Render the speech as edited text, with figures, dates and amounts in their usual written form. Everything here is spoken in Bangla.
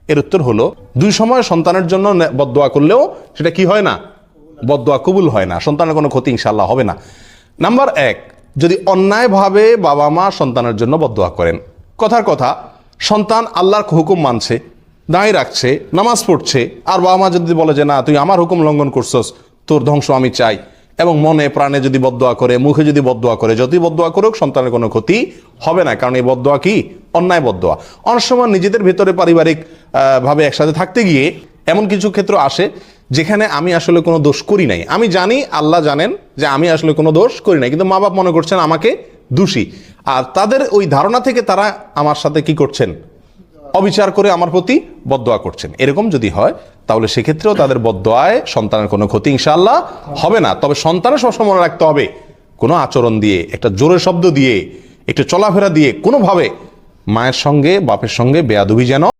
এর উত্তর হলো, দুই সময় সন্তানের জন্য বদদোয়া করলেও সেটা কি হয় না, বদদোয়া কবুল হয় না, সন্তানের কোনো ক্ষতি ইনশাআল্লাহ হবে না। নাম্বার এক, যদি অন্যায়ভাবে বাবা মা সন্তানের জন্য বদদোয়া করেন, কথার কথা সন্তান আল্লাহর হুকুম মানছে, দাঁড়িয়ে রাখছে, নামাজ পড়ছে, আর বাবা মা যদি বলে যে না তুই আমার হুকুম লঙ্ঘন করছস, তোর ধ্বংস আমি চাই, এবং মনে প্রাণে যদি বদদোয়া করে, মুখে যদি বদদোয়া করে, যতই বদদোয়া করুক সন্তানের কোনো ক্ষতি হবে না, কারণ এই বদদোয়া কি, অন্যায় বদদোয়া। অনেক সময় নিজেদের ভেতরে পারিবারিক ভাবে একসাথে থাকতে গিয়ে এমন কিছু ক্ষেত্র আসে যেখানে আমি আসলে কোনো দোষ করি নাই, আমি জানি, আল্লাহ জানেন যে আমি আসলে কোনো দোষ করি নাই, কিন্তু মা বাপ মনে করছেন আমাকে দোষী, আর তাদের ওই ধারণা থেকে তারা আমার সাথে কি করছেন, অবিচার করে আমার প্রতি বদদোয়া করছেন। এরকম যদি হয় তাহলে সেক্ষেত্রেও তাদের বদদোয়ায় সন্তানের কোনো ক্ষতি ইনশাআল্লাহ হবে না। তবে সন্তানের সবসময় মনে রাখতে হবে, কোনো আচরণ দিয়ে, একটা জোরের শব্দ দিয়ে, একটু চলাফেরা দিয়ে কোনোভাবে মায়ের সঙ্গে বাপের সঙ্গে বেয়াদবি যেন